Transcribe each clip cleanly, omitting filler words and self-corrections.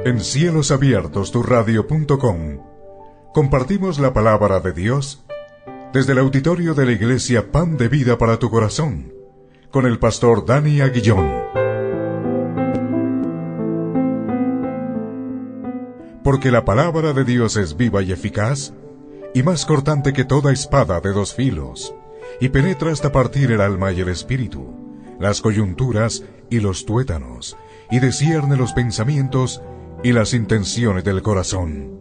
En cielosabiertosturradio.com compartimos la palabra de Dios desde el auditorio de la Iglesia Pan de Vida para tu Corazón, con el pastor Dani Aguillón. Porque la palabra de Dios es viva y eficaz, y más cortante que toda espada de dos filos, y penetra hasta partir el alma y el espíritu, las coyunturas y los tuétanos, y discierne los pensamientos y las intenciones del corazón.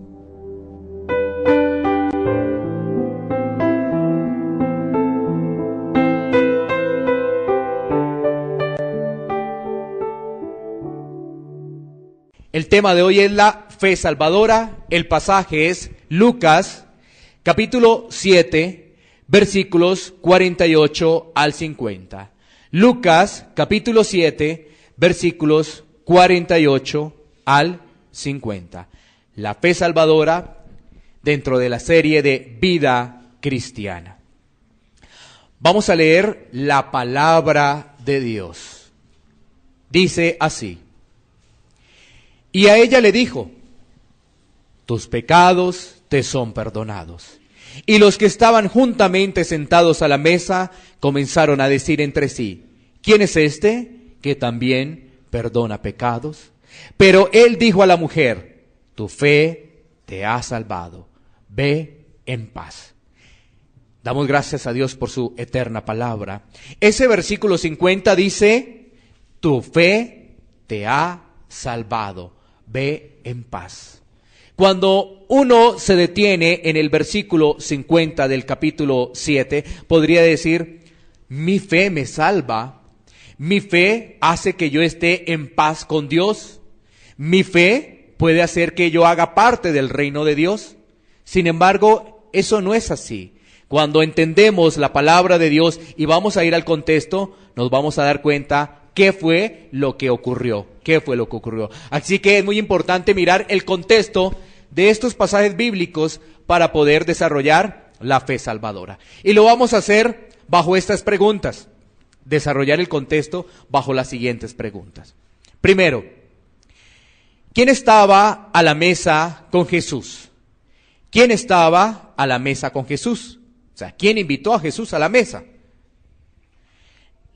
El tema de hoy es la fe salvadora. El pasaje es Lucas, capítulo 7, versículos 48 al 50. Lucas, capítulo 7, versículos 48 al 50. La fe salvadora dentro de la serie de Vida Cristiana. Vamos a leer la palabra de Dios. Dice así: y a ella le dijo: tus pecados te son perdonados. Y los que estaban juntamente sentados a la mesa comenzaron a decir entre sí: ¿quién es este que también perdona pecados? Pero él dijo a la mujer: tu fe te ha salvado, ve en paz. Damos gracias a Dios por su eterna palabra. Ese versículo 50 dice: tu fe te ha salvado, ve en paz. Cuando uno se detiene en el versículo 50 del capítulo 7, podría decir: mi fe me salva, mi fe hace que yo esté en paz con Dios, mi fe puede hacer que yo haga parte del reino de Dios. Sin embargo, eso no es así. Cuando entendemos la palabra de Dios y vamos a ir al contexto, nos vamos a dar cuenta ¿qué fue lo que ocurrió? ¿Qué fue lo que ocurrió? Así que es muy importante mirar el contexto de estos pasajes bíblicos para poder desarrollar la fe salvadora. Y lo vamos a hacer bajo estas preguntas. Desarrollar el contexto bajo las siguientes preguntas. Primero, ¿quién estaba a la mesa con Jesús? ¿Quién estaba a la mesa con Jesús? O sea, ¿quién invitó a Jesús a la mesa?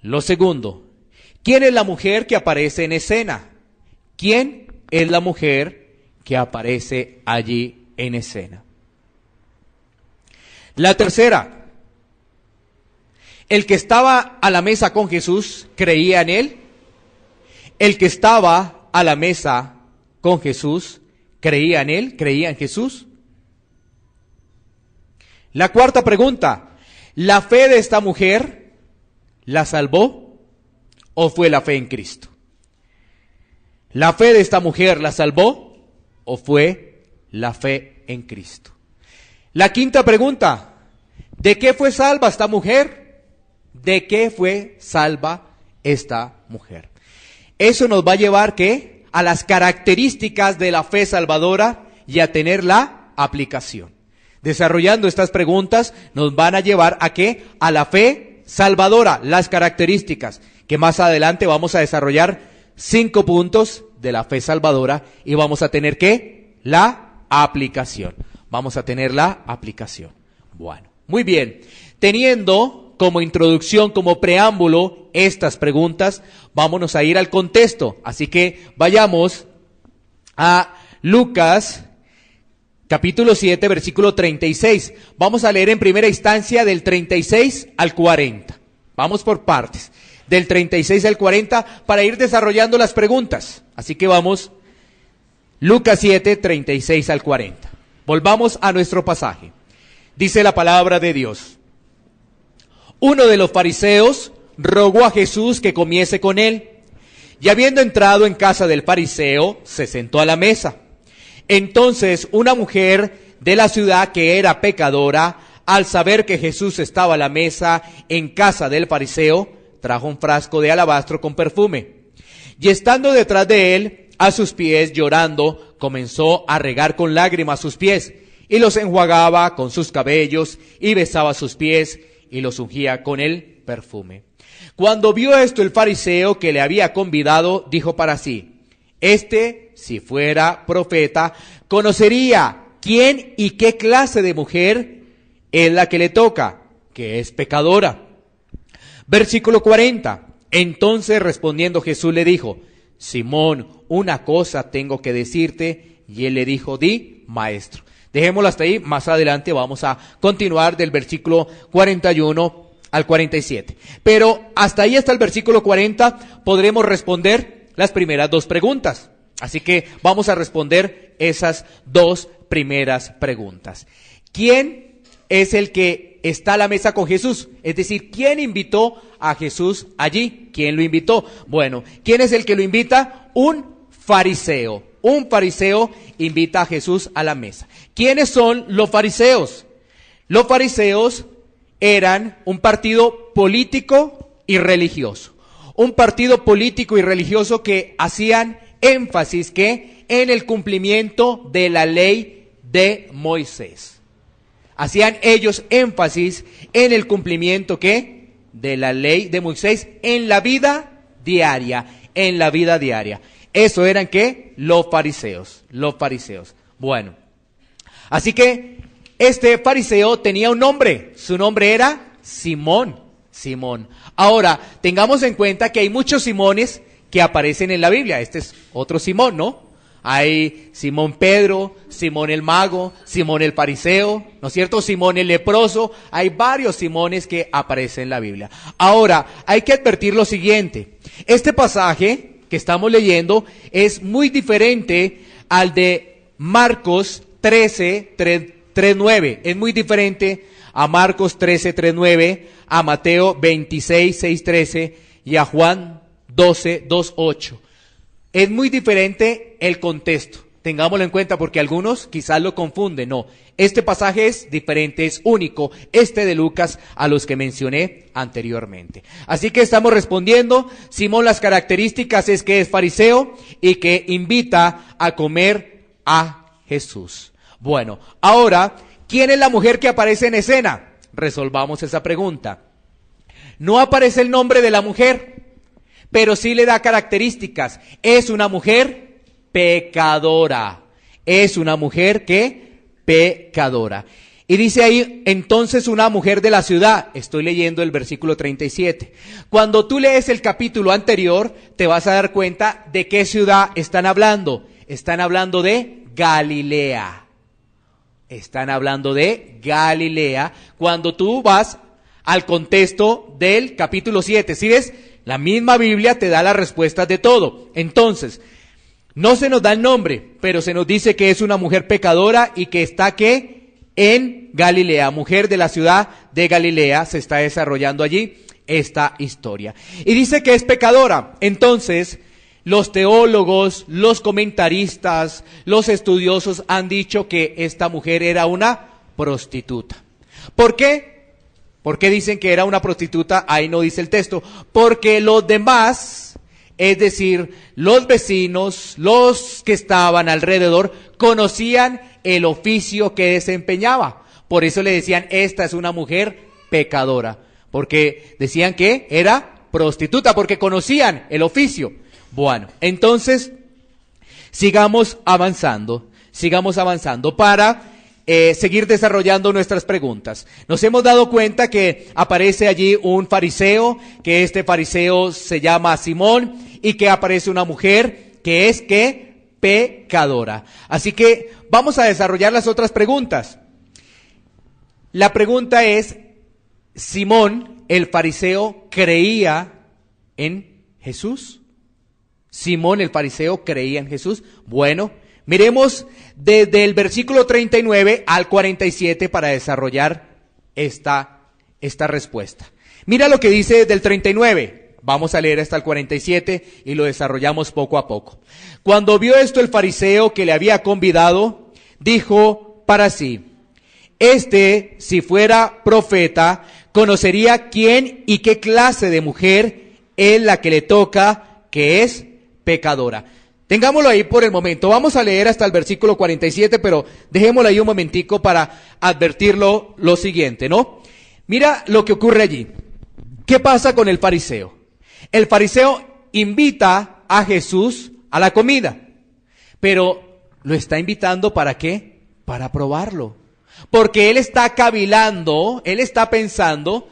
Lo segundo, ¿quién es la mujer que aparece en escena? ¿Quién es la mujer que aparece allí en escena? La tercera, ¿el que estaba a la mesa con Jesús creía en él? ¿El que estaba a la mesa con Jesús creía en él? ¿Creía en Jesús? La cuarta pregunta, ¿la fe de esta mujer la salvó o fue la fe en Cristo? ¿La fe de esta mujer la salvó o fue la fe en Cristo? La quinta pregunta, ¿de qué fue salva esta mujer? ¿De qué fue salva esta mujer? Eso nos va a llevar, ¿qué? A las características de la fe salvadora y a tener la aplicación. Desarrollando estas preguntas nos van a llevar a ¿qué? A la fe salvadora, las características, que más adelante vamos a desarrollar 5 puntos de la fe salvadora y vamos a tener ¿qué? La aplicación. Vamos a tener la aplicación. Bueno, muy bien. Teniendo como introducción, como preámbulo estas preguntas, vámonos a ir al contexto. Así que vayamos a Lucas capítulo 7, versículo 36. Vamos a leer en primera instancia del 36 al 40. Vamos por partes. Del 36 al 40 para ir desarrollando las preguntas. Así que vamos, Lucas 7, 36 al 40. Volvamos a nuestro pasaje. Dice la palabra de Dios: uno de los fariseos rogó a Jesús que comiese con él, y habiendo entrado en casa del fariseo, se sentó a la mesa. Entonces una mujer de la ciudad que era pecadora, al saber que Jesús estaba a la mesa en casa del fariseo, trajo un frasco de alabastro con perfume. Y estando detrás de él, a sus pies, llorando, comenzó a regar con lágrimas sus pies, y los enjuagaba con sus cabellos, y besaba sus pies, y los ungía con el perfume. Cuando vio esto el fariseo que le había convidado, dijo para sí: si fuera profeta, conocería quién y qué clase de mujer es la que le toca, que es pecadora. Versículo 40. Entonces respondiendo Jesús le dijo: Simón, una cosa tengo que decirte. Y él le dijo: di, maestro. Dejémoslo hasta ahí, más adelante vamos a continuar del versículo 41 al 47. Pero hasta ahí, hasta el versículo 40, podremos responder las primeras dos preguntas. Así que vamos a responder esas dos primeras preguntas. ¿Quién es el que está a la mesa con Jesús? Es decir, ¿quién invitó a Jesús allí? ¿Quién lo invitó? Bueno, ¿quién es el que lo invita? Un fariseo. Un fariseo invita a Jesús a la mesa. ¿Quiénes son los fariseos? Los fariseos eran un partido político y religioso. Un partido político y religioso que hacían énfasis que en el cumplimiento de la ley de Moisés. Hacían ellos énfasis en el cumplimiento ¿qué? De la ley de Moisés en la vida diaria, en la vida diaria. Eso eran ¿qué? Los fariseos. Bueno, así que este fariseo tenía un nombre. Su nombre era Simón. Ahora, tengamos en cuenta que hay muchos Simones que aparecen en la Biblia. Este es otro Simón, ¿no? Hay Simón Pedro, Simón el mago, Simón el fariseo, ¿no es cierto? Simón el leproso. Hay varios Simones que aparecen en la Biblia. Ahora, hay que advertir lo siguiente. Este pasaje que estamos leyendo es muy diferente al de Marcos 13:3-9. Es muy diferente a Marcos 13:3-9, a Mateo 26:6-13 y a Juan 12:2-8. Es muy diferente el contexto. Tengámoslo en cuenta porque algunos quizás lo confunden. No, este pasaje es diferente, es único, este de Lucas a los que mencioné anteriormente. Así que estamos respondiendo. Simón, las características es que es fariseo y que invita a comer a Jesús. Bueno, ahora, ¿quién es la mujer que aparece en escena? Resolvamos esa pregunta. No aparece el nombre de la mujer, pero sí le da características. Es una mujer pecadora. Es una mujer que pecadora. Y dice ahí, entonces una mujer de la ciudad. Estoy leyendo el versículo 37. Cuando tú lees el capítulo anterior, te vas a dar cuenta de qué ciudad están hablando. Están hablando de Galilea. Están hablando de Galilea. Cuando tú vas al contexto del capítulo 7, ¿sí ves? La misma Biblia te da las respuestas de todo. Entonces, no se nos da el nombre, pero se nos dice que es una mujer pecadora y que está ¿qué? En Galilea, mujer de la ciudad de Galilea. Se está desarrollando allí esta historia. Y dice que es pecadora. Entonces, los teólogos, los comentaristas, los estudiosos han dicho que esta mujer era una prostituta. ¿Por qué? ¿Por qué dicen que era una prostituta? Ahí no dice el texto. Porque los demás, es decir, los vecinos, los que estaban alrededor, conocían el oficio que desempeñaba. Por eso le decían, esta es una mujer pecadora. Porque decían que era prostituta, porque conocían el oficio. Bueno, entonces, sigamos avanzando para seguir desarrollando nuestras preguntas. Nos hemos dado cuenta que aparece allí un fariseo, que este fariseo se llama Simón, y que aparece una mujer que es ¿qué? Pecadora. Así que vamos a desarrollar las otras preguntas. La pregunta es, ¿Simón, el fariseo, creía en Jesús? Simón, el fariseo, creía en Jesús. Bueno, miremos desde el versículo 39 al 47 para desarrollar esta respuesta. Mira lo que dice desde el 39. Vamos a leer hasta el 47 y lo desarrollamos poco a poco. Cuando vio esto el fariseo que le había convidado, dijo para sí, si fuera profeta, conocería quién y qué clase de mujer es la que le toca, que es pecadora. Tengámoslo ahí por el momento. Vamos a leer hasta el versículo 47, pero dejémoslo ahí un momentico para advertirlo lo siguiente, ¿no? Mira lo que ocurre allí. ¿Qué pasa con el fariseo? El fariseo invita a Jesús a la comida. Pero lo está invitando ¿para qué? Para probarlo. Porque él está cavilando, él está pensando,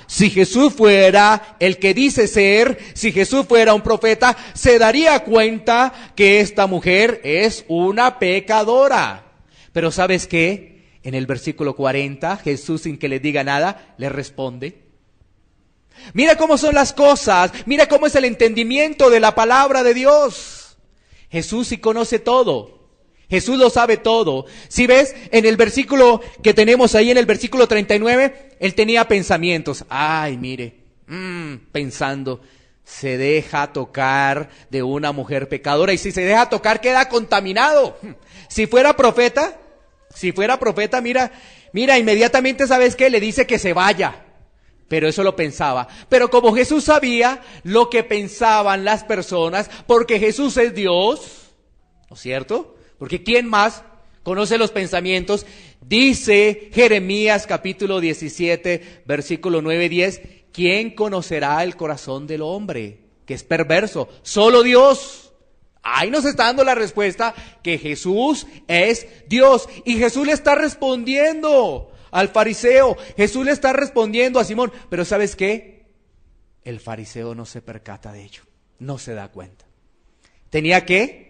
si Jesús fuera el que dice ser, si Jesús fuera un profeta, se daría cuenta que esta mujer es una pecadora. Pero ¿sabes qué? En el versículo 40, Jesús, sin que le diga nada, le responde. Mira cómo son las cosas, mira cómo es el entendimiento de la palabra de Dios. Jesús sí conoce todo. Jesús lo sabe todo. Si ves, en el versículo que tenemos ahí, en el versículo 39, él tenía pensamientos. Pensando, se deja tocar de una mujer pecadora, y si se deja tocar queda contaminado. Si fuera profeta, mira, inmediatamente, ¿sabes qué? Le dice que se vaya. Pero eso lo pensaba. Pero como Jesús sabía lo que pensaban las personas, porque Jesús es Dios, ¿no es cierto? Porque ¿quién más conoce los pensamientos? Dice Jeremías capítulo 17, versículo 9 y 10, ¿quién conocerá el corazón del hombre? Que es perverso. Solo Dios. Ahí nos está dando la respuesta que Jesús es Dios. Y Jesús le está respondiendo al fariseo. Jesús le está respondiendo a Simón. Pero ¿sabes qué? El fariseo no se percata de ello. No se da cuenta. Tenía que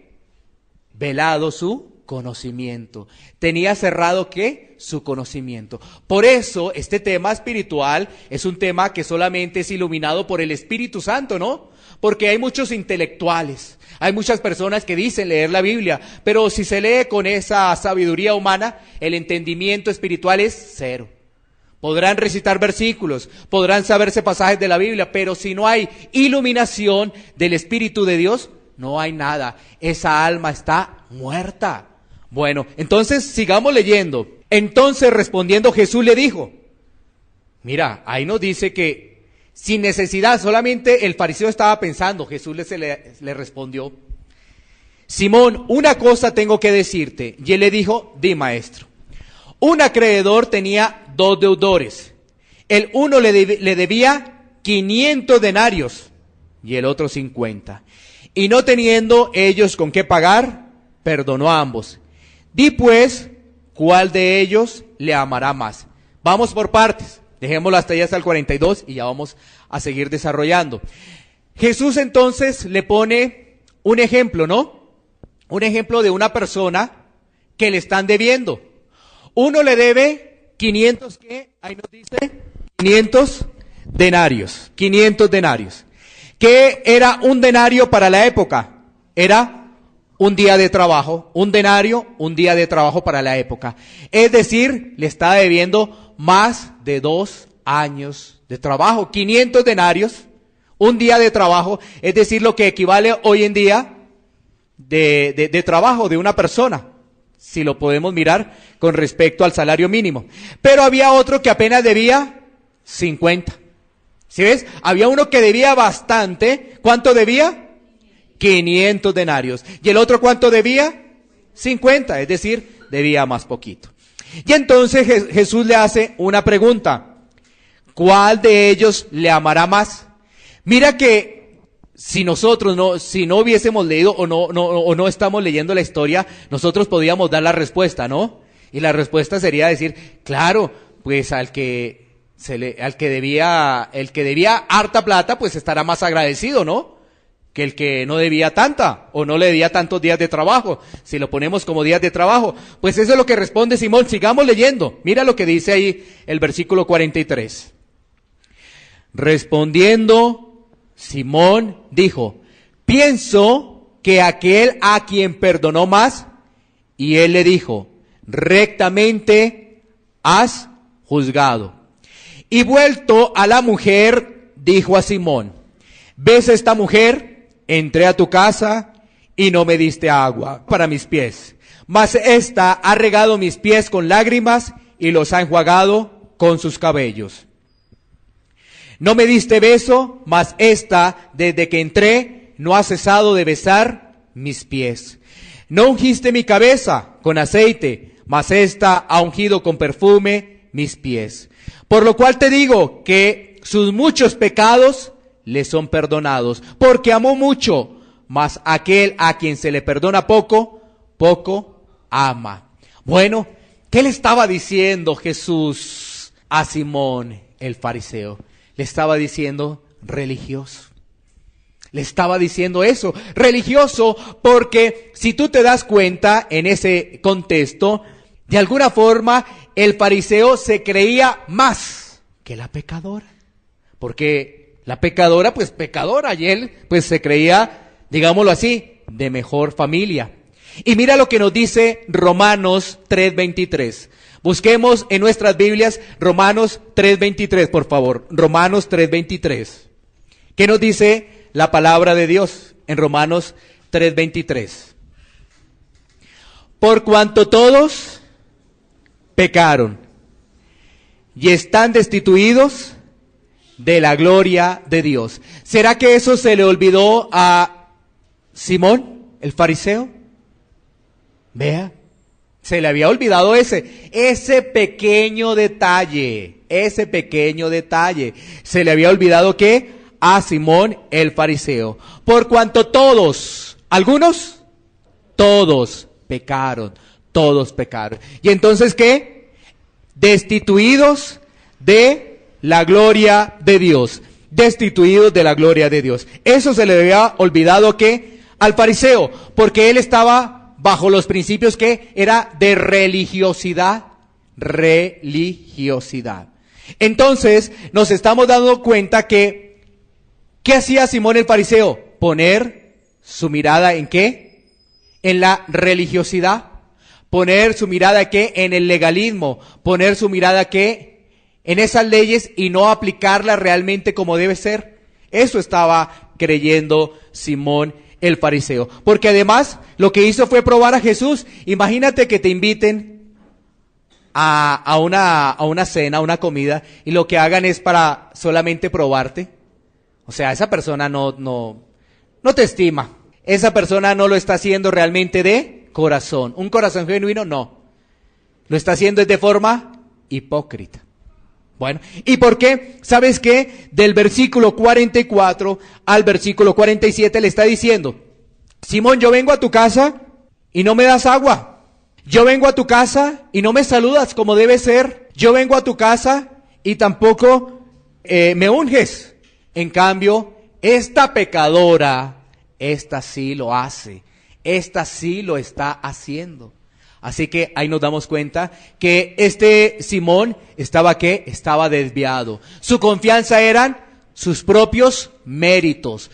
velado su conocimiento. Tenía cerrado ¿qué? Su conocimiento. Por eso este tema espiritual es un tema que solamente es iluminado por el Espíritu Santo, ¿no? Porque hay muchos intelectuales, hay muchas personas que dicen leer la Biblia, pero si se lee con esa sabiduría humana, el entendimiento espiritual es cero. Podrán recitar versículos, podrán saberse pasajes de la Biblia, pero si no hay iluminación del Espíritu de Dios, no hay nada. Esa alma está muerta. Bueno, entonces sigamos leyendo. Entonces respondiendo Jesús le dijo, mira, ahí nos dice que sin necesidad, solamente el fariseo estaba pensando, Jesús le respondió, Simón, una cosa tengo que decirte. Y él le dijo, di maestro. Un acreedor tenía 2 deudores. El uno le debía 500 denarios y el otro 50. Y no teniendo ellos con qué pagar, perdonó a ambos. Di pues, ¿cuál de ellos le amará más? Vamos por partes. Dejémoslo hasta el 42 y ya vamos a seguir desarrollando. Jesús entonces le pone un ejemplo, ¿no? Un ejemplo de una persona que le están debiendo. Uno le debe 500, ¿qué? Ahí nos dice 500 denarios. 500 denarios. ¿Qué era un denario para la época? Era un día de trabajo, un denario, un día de trabajo para la época. Es decir, le está debiendo más de 2 años de trabajo. 500 denarios, un día de trabajo, es decir, lo que equivale hoy en día de trabajo de una persona, si lo podemos mirar con respecto al salario mínimo. Pero había otro que apenas debía 50. ¿Sí ves? Había uno que debía bastante. ¿Cuánto debía? 500 denarios. ¿Y el otro cuánto debía? 50, es decir, debía más poquito. Y entonces Jesús le hace una pregunta. ¿Cuál de ellos le amará más? Mira que si nosotros no hubiésemos leído o no estamos leyendo la historia, nosotros podíamos dar la respuesta, ¿no? Y la respuesta sería decir, claro, pues el que debía harta plata, pues estará más agradecido, ¿no? Que el que no debía tanta, o no le debía tantos días de trabajo. Si lo ponemos como días de trabajo, pues eso es lo que responde Simón. Sigamos leyendo. Mira lo que dice ahí el versículo 43. Respondiendo, Simón dijo, pienso que aquel a quien perdonó más, y él le dijo, rectamente has juzgado. Y vuelto a la mujer, dijo a Simón, ¿ves esta mujer? Entré a tu casa y no me diste agua para mis pies, mas ésta ha regado mis pies con lágrimas y los ha enjuagado con sus cabellos. No me diste beso, mas ésta, desde que entré, no ha cesado de besar mis pies. No ungiste mi cabeza con aceite, mas ésta ha ungido con perfume mis pies. Por lo cual te digo que sus muchos pecados le son perdonados, porque amó mucho. mas aquel a quien se le perdona poco, poco ama. Bueno, ¿qué le estaba diciendo Jesús a Simón el fariseo? Le estaba diciendo religioso. Le estaba diciendo eso, religioso, porque si tú te das cuenta en ese contexto, de alguna forma el fariseo se creía más que la pecadora. Porque la pecadora, pues pecadora, y él pues se creía, digámoslo así, de mejor familia. Y mira lo que nos dice Romanos 3:23. Busquemos en nuestras Biblias Romanos 3:23, por favor. Romanos 3:23. ¿Qué nos dice la palabra de Dios en Romanos 3:23? Por cuanto todos pecaron y están destituidos de la gloria de Dios. ¿Será que eso se le olvidó a Simón, el fariseo? Vea, se le había olvidado ese pequeño detalle, Se le había olvidado ¿qué? A Simón el fariseo. Por cuanto todos, algunos, todos pecaron. ¿Y entonces qué? Destituidos de la gloria de Dios. Eso se le había olvidado ¿qué? Al fariseo, porque él estaba bajo los principios que era de religiosidad. Entonces nos estamos dando cuenta que ¿qué hacía Simón el fariseo? Poner su mirada ¿en qué? En la religiosidad. Poner su mirada ¿qué? En el legalismo. Poner su mirada ¿qué? En esas leyes y no aplicarlas realmente como debe ser. Eso estaba creyendo Simón el fariseo. Porque además lo que hizo fue probar a Jesús. Imagínate que te inviten a una cena, a una comida, y lo que hagan es para solamente probarte. O sea, esa persona no te estima. Esa persona no lo está haciendo realmente de corazón. Un corazón genuino, no. Lo está haciendo de forma hipócrita. Bueno, ¿y por qué? ¿Sabes qué? Del versículo 44 al versículo 47 le está diciendo: Simón, yo vengo a tu casa y no me das agua. Yo vengo a tu casa y no me saludas como debe ser. Yo vengo a tu casa y tampoco me unges. En cambio, esta pecadora, esta sí lo hace. Esta sí lo está haciendo. Así que ahí nos damos cuenta que este Simón estaba ¿qué? Estaba desviado. Su confianza eran sus propios méritos.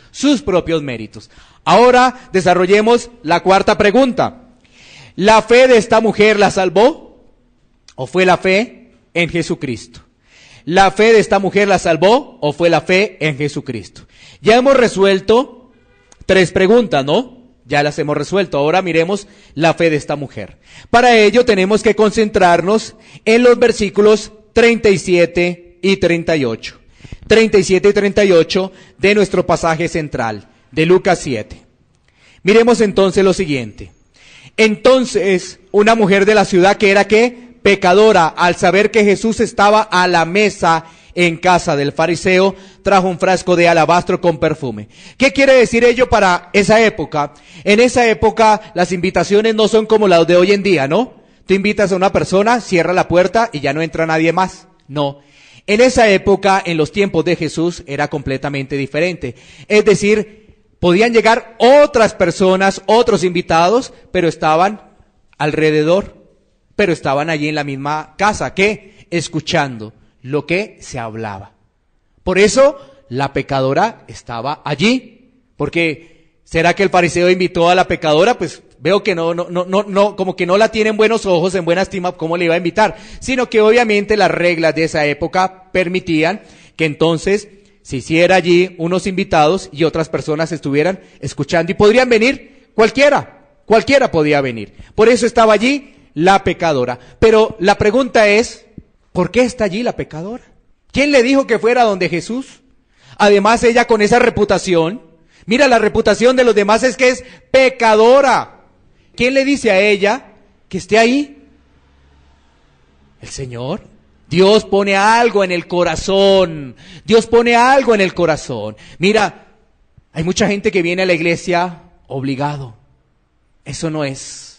Ahora desarrollemos la cuarta pregunta. ¿La fe de esta mujer la salvó? ¿O fue la fe en Jesucristo? ¿La fe de esta mujer la salvó? ¿O fue la fe en Jesucristo? Ya hemos resuelto 3 preguntas, ¿no? Ya las hemos resuelto. Ahora miremos la fe de esta mujer. Para ello tenemos que concentrarnos en los versículos 37 y 38. 37 y 38 de nuestro pasaje central, de Lucas 7. Miremos entonces lo siguiente. Entonces, una mujer de la ciudad que era ¿qué? Pecadora, al saber que Jesús estaba a la mesa en casa del fariseo, trajo un frasco de alabastro con perfume. ¿Qué quiere decir ello para esa época? En esa época las invitaciones no son como las de hoy en día, ¿no? Tú invitas a una persona, cierra la puerta y ya no entra nadie más. No. En esa época, en los tiempos de Jesús, era completamente diferente. Es decir, podían llegar otras personas, otros invitados, pero estaban alrededor, pero estaban allí en la misma casa, ¿qué? Escuchando lo que se hablaba. Por eso la pecadora estaba allí, porque ¿será que el fariseo invitó a la pecadora? Pues veo que no, como que no la tiene en buenos ojos, en buena estima, ¿cómo le iba a invitar? Sino que obviamente las reglas de esa época permitían que entonces se hiciera allí unos invitados y otras personas estuvieran escuchando, y podrían venir cualquiera podía venir. Por eso estaba allí la pecadora. Pero la pregunta es, ¿por qué está allí la pecadora? ¿Quién le dijo que fuera donde Jesús? Además, ella con esa reputación, mira, la reputación de los demás es que es pecadora. ¿Quién le dice a ella que esté ahí? El Señor. Dios pone algo en el corazón. Mira, Hay mucha gente que viene a la iglesia obligado. Eso no es.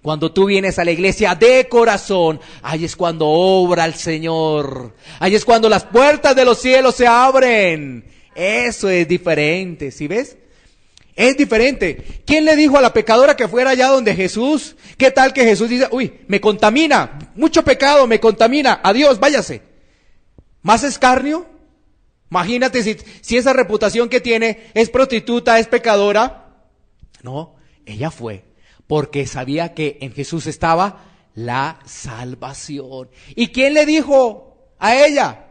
Cuando tú vienes a la iglesia de corazón, ahí es cuando obra el Señor. Ahí es cuando las puertas de los cielos se abren. Eso es diferente, ¿sí ves? Es diferente. ¿Quién le dijo a la pecadora que fuera allá donde Jesús? ¿Qué tal que Jesús dice, uy, me contamina, mucho pecado me contamina, adiós, váyase? ¿Más escarnio? Imagínate si esa reputación que tiene es prostituta, es pecadora. No, ella fue porque sabía que en Jesús estaba la salvación. ¿Y quién le dijo a ella?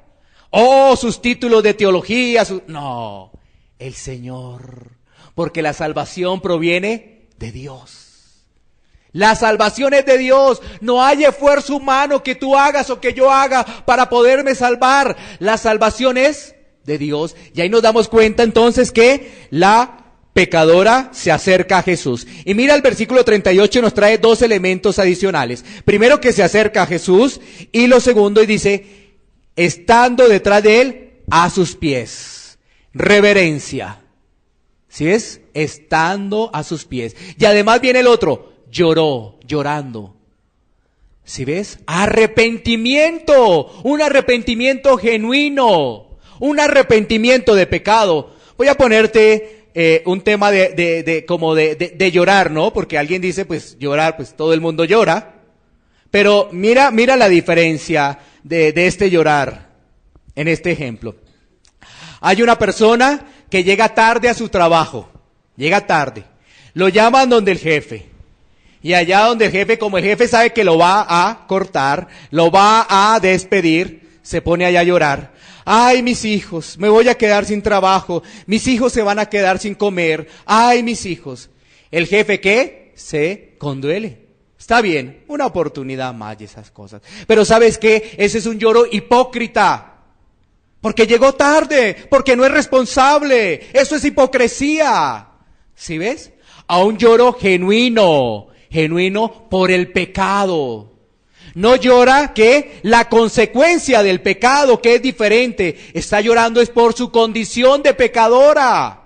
Oh, sus títulos de teología. No, el Señor. Porque la salvación proviene de Dios. La salvación es de Dios. No hay esfuerzo humano que tú hagas o que yo haga para poderme salvar. La salvación es de Dios. Y ahí nos damos cuenta entonces que la pecadora se acerca a Jesús. Y mira el versículo 38, nos trae dos elementos adicionales. Primero, que se acerca a Jesús, y lo segundo, y dice, estando detrás de él, a sus pies. Reverencia. ¿Sí ves? Estando a sus pies. Y además viene el otro, lloró, llorando. ¿Sí ves? Arrepentimiento, un arrepentimiento genuino, un arrepentimiento de pecado. Voy a ponerte un tema de llorar, ¿no? Porque alguien dice, pues llorar, pues todo el mundo llora. Pero mira la diferencia de este llorar en este ejemplo. Hay una persona que llega tarde a su trabajo, llega tarde. Lo llaman donde el jefe. Y allá donde el jefe, como el jefe sabe que lo va a cortar, lo va a despedir, se pone allá a llorar. Ay, mis hijos, me voy a quedar sin trabajo. Mis hijos se van a quedar sin comer. Ay, mis hijos. El jefe, ¿qué? Se conduele. Está bien, una oportunidad más y esas cosas. Pero ¿sabes qué? Ese es un lloro hipócrita. Porque llegó tarde, porque no es responsable. Eso es hipocresía. ¿Sí ves? A un lloro genuino por el pecado. No llora que la consecuencia del pecado, que es diferente. Está llorando es por su condición de pecadora.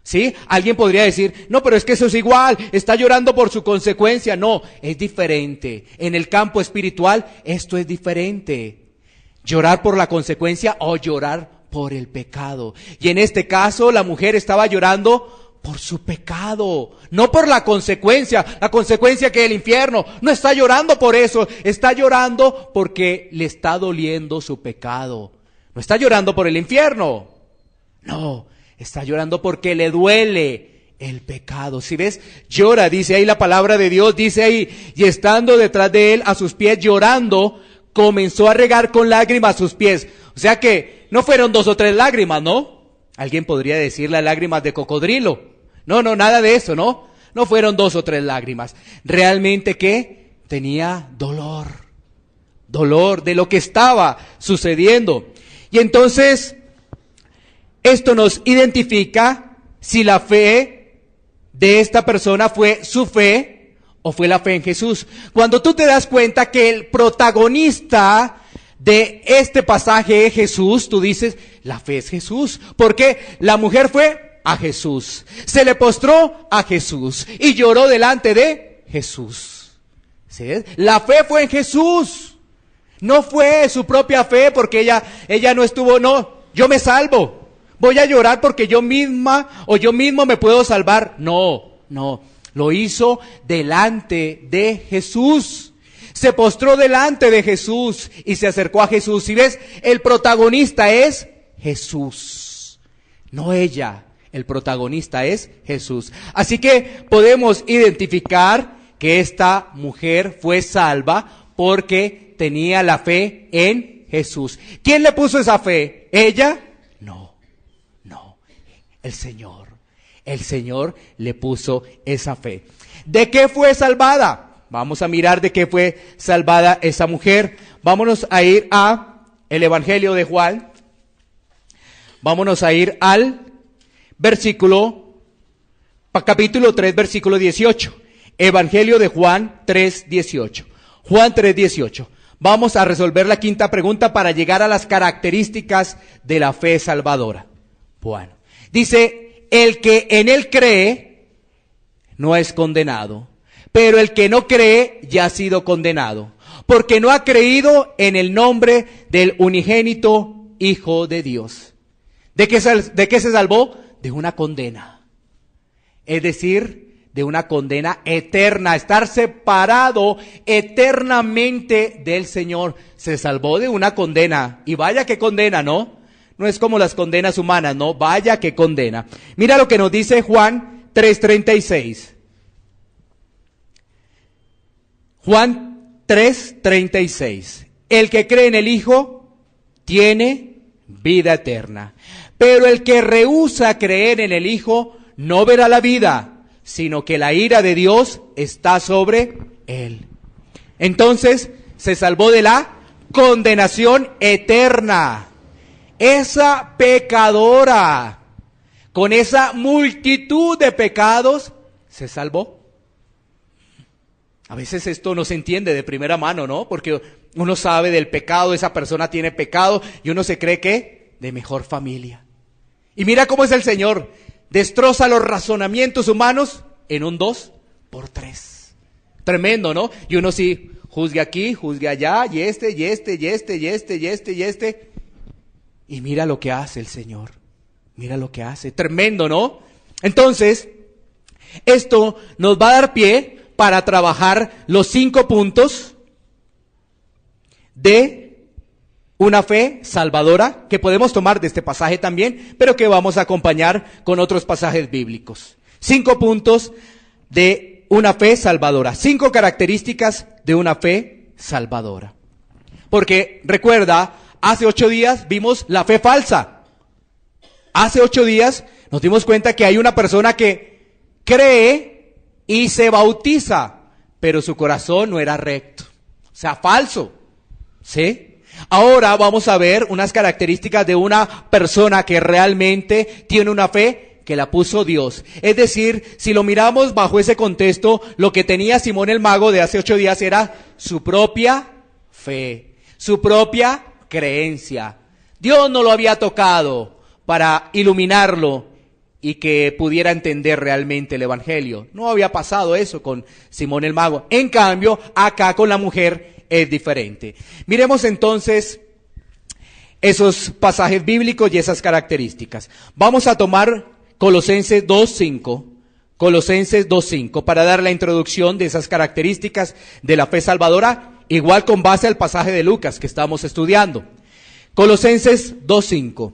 ¿Sí? Alguien podría decir, no, pero es que eso es igual, está llorando por su consecuencia. No, es diferente. En el campo espiritual, esto es diferente. Llorar por la consecuencia o llorar por el pecado. Y en este caso, la mujer estaba llorando por su pecado, no por la consecuencia que es el infierno. No está llorando por eso, está llorando porque le está doliendo su pecado. No está llorando por el infierno, no, está llorando porque le duele el pecado. Si ves, llora, dice ahí la palabra de Dios, dice ahí, y estando detrás de él a sus pies llorando, comenzó a regar con lágrimas sus pies. O sea que no fueron 2 o 3 lágrimas, ¿no? Alguien podría decir las lágrimas de cocodrilo. No, nada de eso, ¿no? No fueron 2 o 3 lágrimas. Realmente, ¿qué? Tenía dolor de lo que estaba sucediendo. Y entonces, esto nos identifica si la fe de esta persona fue su fe o fue la fe en Jesús. Cuando tú te das cuenta que el protagonista de este pasaje es Jesús, tú dices, la fe es Jesús. Porque la mujer fue a Jesús, se le postró a Jesús y lloró delante de Jesús. ¿Sí? La fe fue en Jesús, no fue su propia fe porque ella no estuvo, no, yo me salvo, voy a llorar porque yo misma o yo mismo me puedo salvar. No, lo hizo delante de Jesús. Se postró delante de Jesús y se acercó a Jesús. Y ves, el protagonista es Jesús, no ella. El protagonista es Jesús. Así que podemos identificar que esta mujer fue salva porque tenía la fe en Jesús. ¿Quién le puso esa fe? ¿Ella? No. El Señor. El Señor le puso esa fe. ¿De qué fue salvada? Vamos a mirar de qué fue salvada esa mujer. Vámonos a ir a el Evangelio de Juan. Vámonos a ir al capítulo 3, versículo 18. Evangelio de Juan 3, 18. Juan 3, 18. Vamos a resolver la quinta pregunta para llegar a las características de la fe salvadora. Bueno, Dice, el que en él cree no es condenado, pero el que no cree ya ha sido condenado, porque no ha creído en el nombre del unigénito Hijo de Dios. ¿De qué se salvó? De una condena. Es decir, de una condena eterna, estar separado eternamente del Señor. Se salvó de una condena. Y vaya que condena, ¿no? No es como las condenas humanas, ¿no? Vaya que condena. Mira lo que nos dice Juan 3:36. Juan 3:36. El que cree en el Hijo tiene vida eterna. Pero el que rehúsa creer en el Hijo no verá la vida, sino que la ira de Dios está sobre él. Entonces se salvó de la condenación eterna. Esa pecadora, con esa multitud de pecados, se salvó. A veces esto no se entiende de primera mano, ¿no? Porque uno sabe del pecado, esa persona tiene pecado y uno se cree que de mejor familia. Y mira cómo es el Señor, destroza los razonamientos humanos en un 2x3. Tremendo, ¿no? Y uno sí, juzgue aquí, juzgue allá, y este. Y mira lo que hace el Señor, mira lo que hace, tremendo, ¿no? Entonces, esto nos va a dar pie para trabajar los 5 puntos de una fe salvadora, que podemos tomar de este pasaje también, pero que vamos a acompañar con otros pasajes bíblicos. 5 puntos de una fe salvadora, 5 características de una fe salvadora. Porque recuerda, hace 8 días vimos la fe falsa. Hace 8 días nos dimos cuenta que hay una persona que cree y se bautiza, pero su corazón no era recto, o sea, falso, ¿sí? Ahora vamos a ver unas características de una persona que realmente tiene una fe que la puso Dios. Es decir, si lo miramos bajo ese contexto, lo que tenía Simón el mago de hace 8 días era su propia fe, su propia creencia. Dios no lo había tocado para iluminarlo y que pudiera entender realmente el evangelio. No había pasado eso con Simón el mago. En cambio, acá con la mujer es diferente. Miremos entonces esos pasajes bíblicos y esas características. Vamos a tomar Colosenses 2:5 para dar la introducción de esas características de la fe salvadora, igual con base al pasaje de Lucas que estamos estudiando. Colosenses 2:5.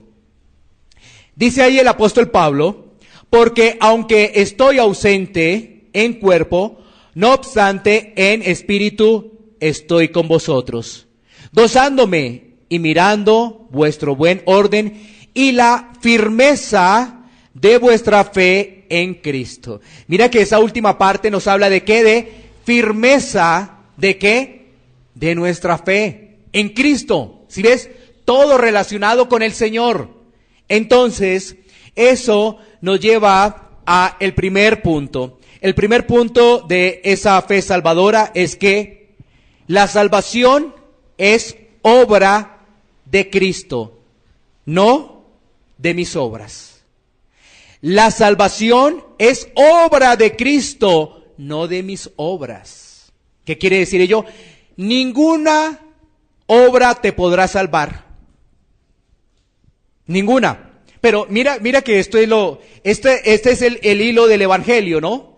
Dice ahí el apóstol Pablo, porque aunque estoy ausente en cuerpo, no obstante en espíritu estoy con vosotros, gozándome y mirando vuestro buen orden y la firmeza de vuestra fe en Cristo. Mira que esa última parte nos habla de qué, de firmeza, ¿de qué? De nuestra fe en Cristo. ¿Sí ves? Todo relacionado con el Señor. Entonces, eso nos lleva a el primer punto. El primer punto de esa fe salvadora es que la salvación es obra de Cristo, no de mis obras. La salvación es obra de Cristo, no de mis obras. ¿Qué quiere decir ello? Ninguna obra te podrá salvar. Ninguna. Pero mira que este es el hilo del evangelio, ¿no?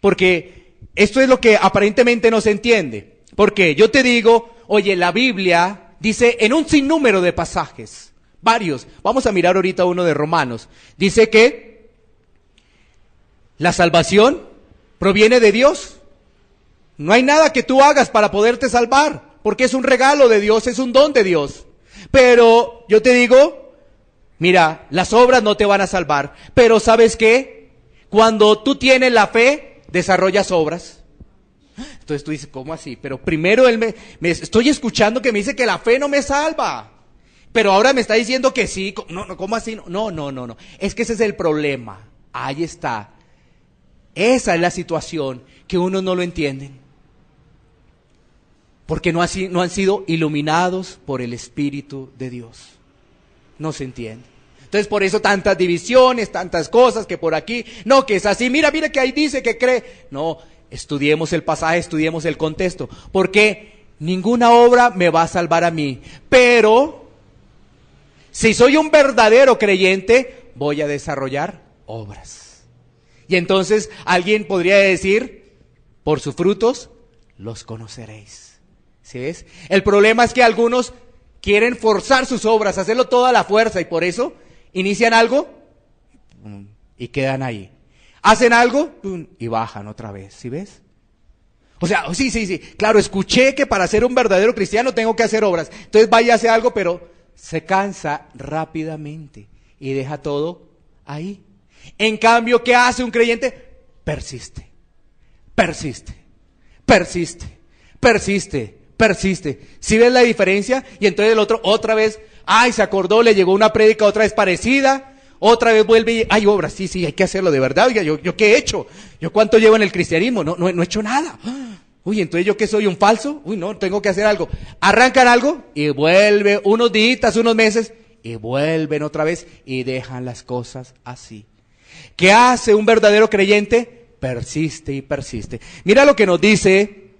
Porque esto es lo que aparentemente no se entiende. Porque yo te digo, oye, la Biblia dice en un sinnúmero de pasajes, varios, vamos a mirar ahorita uno de Romanos, dice que la salvación proviene de Dios. No hay nada que tú hagas para poderte salvar, porque es un regalo de Dios, es un don de Dios. Pero yo te digo, mira, las obras no te van a salvar, pero ¿sabes qué? Cuando tú tienes la fe, desarrollas obras. Entonces tú dices, ¿cómo así? Pero primero él me estoy escuchando que me dice que la fe no me salva. Pero ahora me está diciendo que sí. No, ¿cómo así? No. Es que ese es el problema. Ahí está. Esa es la situación que uno no lo entiende. Porque no han sido iluminados por el Espíritu de Dios. No se entiende. Entonces por eso tantas divisiones, tantas cosas que por aquí, no, que es así, mira que ahí dice que cree. No, estudiemos el pasaje, estudiemos el contexto, porque ninguna obra me va a salvar a mí, pero si soy un verdadero creyente, voy a desarrollar obras. Y entonces alguien podría decir, por sus frutos los conoceréis. ¿Sí ves? El problema es que algunos quieren forzar sus obras, hacerlo toda la fuerza, y por eso inician algo y quedan ahí. Hacen algo y bajan otra vez. ¿Sí ves? O sea, sí. Claro, escuché que para ser un verdadero cristiano tengo que hacer obras. Entonces vaya a hacer algo, pero se cansa rápidamente y deja todo ahí. En cambio, ¿qué hace un creyente? Persiste. ¿Sí ves la diferencia? Y entonces el otro otra vez, se acordó, le llegó una prédica otra vez parecida, otra vez vuelve y hay obras, sí, hay que hacerlo de verdad. Oiga, ¿yo qué he hecho? ¿Yo cuánto llevo en el cristianismo? No he hecho nada. Uy, entonces ¿yo qué soy, un falso? Uy, no, tengo que hacer algo. Arrancan algo y vuelve unos días, unos meses, y vuelven otra vez y dejan las cosas así. ¿Qué hace un verdadero creyente? Persiste y persiste. Mira lo que nos dice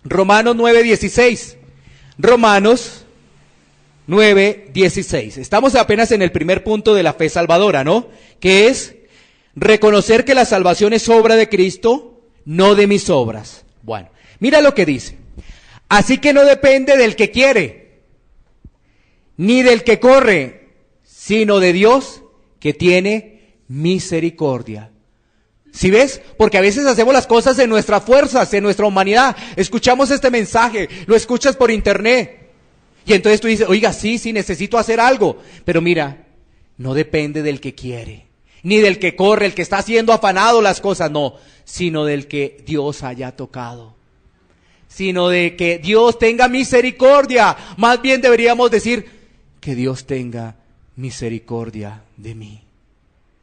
Romanos 9:16. Romanos 9:16. Estamos apenas en el primer punto de la fe salvadora, ¿no? Que es reconocer que la salvación es obra de Cristo, no de mis obras. Bueno, mira lo que dice. Así que no depende del que quiere, ni del que corre, sino de Dios que tiene misericordia. ¿Sí ves? Porque a veces hacemos las cosas en nuestras fuerzas, en nuestra humanidad. Escuchamos este mensaje, lo escuchas por internet. Y entonces tú dices, oiga, sí, necesito hacer algo. Pero mira, no depende del que quiere, ni del que corre, el que está haciendo afanado las cosas, no. Sino del que Dios haya tocado. Sino de que Dios tenga misericordia. Más bien deberíamos decir, que Dios tenga misericordia de mí.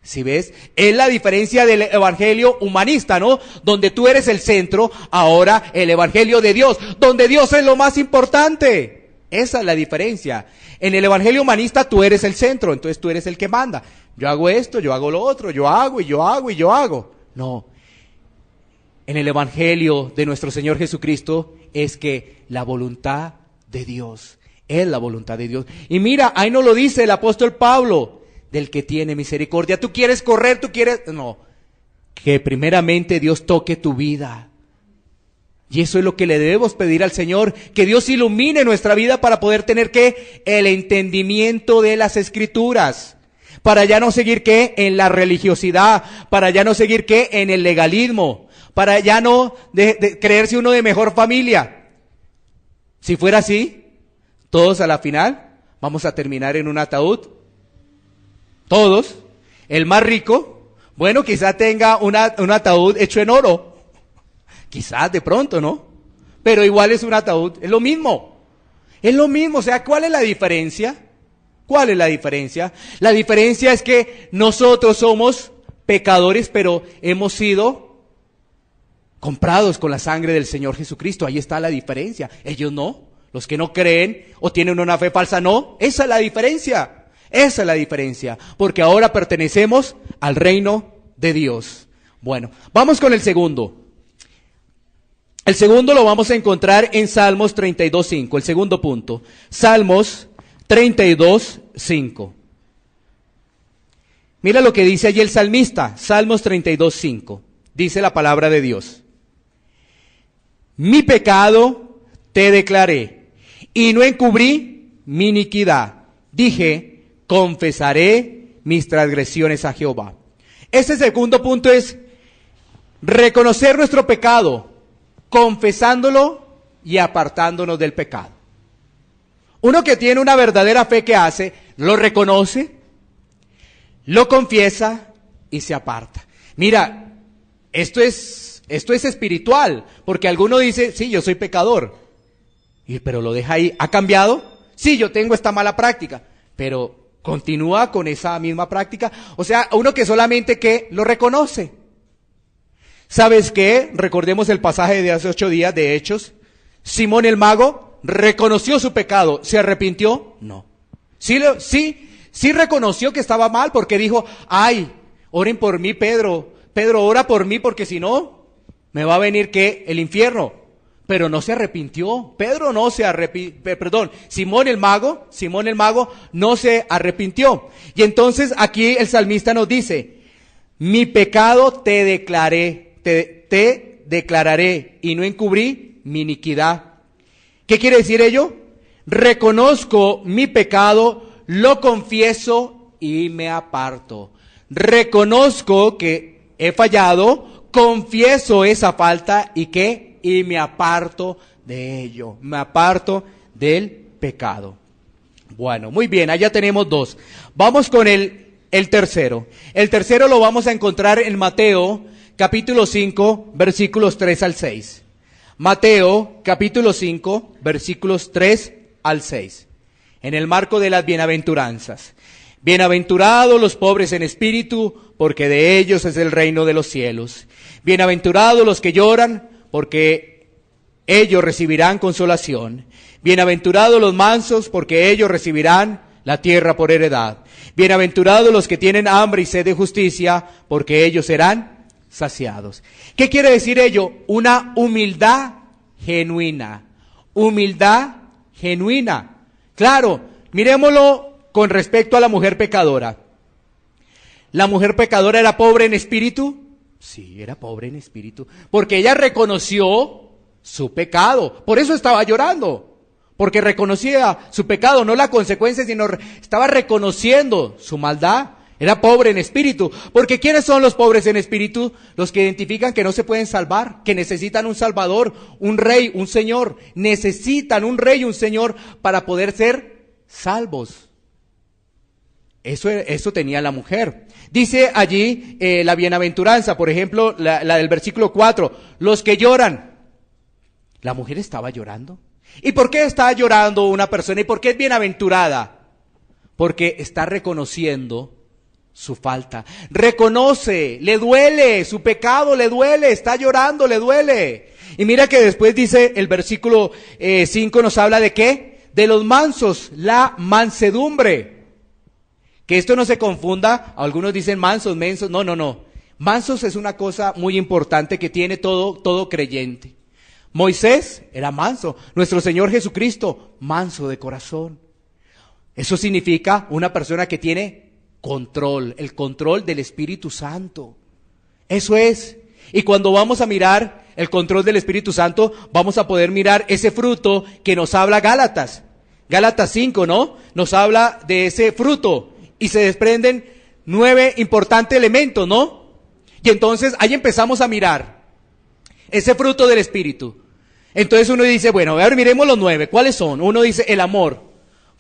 ¿Sí ves? Es la diferencia del evangelio humanista, ¿no? Donde tú eres el centro, ahora el evangelio de Dios, donde Dios es lo más importante. Esa es la diferencia. En el evangelio humanista tú eres el centro, entonces tú eres el que manda. Yo hago esto, yo hago lo otro, yo hago y yo hago y yo hago. No. En el evangelio de nuestro Señor Jesucristo es que la voluntad de Dios es la voluntad de Dios. Y mira, ahí nos lo dice el apóstol Pablo, del que tiene misericordia. Tú quieres correr, no, que primeramente Dios toque tu vida. Y eso es lo que le debemos pedir al Señor, que Dios ilumine nuestra vida para poder tener el entendimiento de las Escrituras, para ya no seguir en la religiosidad, para ya no seguir en el legalismo, para ya no de creerse uno de mejor familia. Si fuera así, todos a la final vamos a terminar en un ataúd. Todos. El más rico, bueno, quizá tenga un ataúd hecho en oro. Quizás de pronto, ¿no? Pero igual es un ataúd, es lo mismo. Es lo mismo, o sea, ¿cuál es la diferencia? ¿Cuál es la diferencia? La diferencia es que nosotros somos pecadores, pero hemos sido comprados con la sangre del Señor Jesucristo. Ahí está la diferencia. Ellos no. Los que no creen o tienen una fe falsa, no. Esa es la diferencia. Esa es la diferencia, porque ahora pertenecemos al reino de Dios. Bueno, vamos con el segundo. El segundo lo vamos a encontrar en Salmos 32:5, el segundo punto. Salmos 32:5. Mira lo que dice allí el salmista, Salmos 32:5. Dice la palabra de Dios. Mi pecado te declaré, y no encubrí mi iniquidad. Dije, confesaré mis transgresiones a Jehová. Este segundo punto es reconocer nuestro pecado, confesándolo y apartándonos del pecado. Uno que tiene una verdadera fe, ¿qué hace? Lo reconoce, lo confiesa y se aparta. Mira, esto es espiritual, porque alguno dice, sí, yo soy pecador, pero lo deja ahí. ¿Ha cambiado? Sí, yo tengo esta mala práctica, pero continúa con esa misma práctica. O sea, uno que solamente lo reconoce. ¿Sabes qué? Recordemos el pasaje de hace 8 días de Hechos. Simón el mago reconoció su pecado. ¿Se arrepintió? No. Sí Sí reconoció que estaba mal porque dijo, ay, oren por mí, Pedro. Pedro, ora por mí porque si no, me va a venir ¿qué? El infierno. Pero no se arrepintió. Pedro no se arrepintió, perdón, Simón el mago no se arrepintió. Y entonces aquí el salmista nos dice, mi pecado te declararé y no encubrí mi iniquidad. ¿Qué quiere decir ello? Reconozco mi pecado, lo confieso y me aparto. Reconozco que he fallado, confieso esa falta y ¿qué? Y me aparto de ello, me aparto del pecado. Bueno, muy bien, allá tenemos dos. Vamos con el tercero. El tercero lo vamos a encontrar en Mateo, capítulo 5, versículos 3 al 6. Mateo, capítulo 5, versículos 3 al 6. En el marco de las bienaventuranzas. Bienaventurados los pobres en espíritu, porque de ellos es el reino de los cielos. Bienaventurados los que lloran, porque ellos recibirán consolación. Bienaventurados los mansos, porque ellos recibirán la tierra por heredad. Bienaventurados los que tienen hambre y sed de justicia, porque ellos serán saciados. ¿Qué quiere decir ello? Una humildad genuina. Humildad genuina. Claro, miremoslo con respecto a la mujer pecadora. ¿La mujer pecadora era pobre en espíritu? Sí, era pobre en espíritu, porque ella reconoció su pecado, por eso estaba llorando, porque reconocía su pecado, no la consecuencia, sino estaba reconociendo su maldad. Era pobre en espíritu, porque ¿quiénes son los pobres en espíritu? Los que identifican que no se pueden salvar, que necesitan un salvador, un rey, un señor, necesitan un rey y un señor para poder ser salvos. Eso tenía la mujer. Dice allí la bienaventuranza, por ejemplo, la del versículo 4, los que lloran. La mujer estaba llorando. ¿Y por qué está llorando una persona? ¿Y por qué es bienaventurada? Porque está reconociendo su falta. Reconoce, le duele, su pecado le duele, está llorando, le duele. Y mira que después dice el versículo 5 nos habla de ¿qué? De los mansos, la mansedumbre. Que esto no se confunda, algunos dicen mansos, mensos, no. Mansos es una cosa muy importante que tiene todo creyente. Moisés era manso, nuestro Señor Jesucristo, manso de corazón. Eso significa una persona que tiene control, el control del Espíritu Santo. Eso es. Y cuando vamos a mirar el control del Espíritu Santo, vamos a poder mirar ese fruto que nos habla Gálatas 5, ¿no? Nos habla de ese fruto. Y se desprenden 9 importantes elementos, ¿no? Y entonces ahí empezamos a mirar ese fruto del Espíritu. Entonces uno dice, bueno, a ver, miremos los 9. ¿Cuáles son? Uno dice el amor.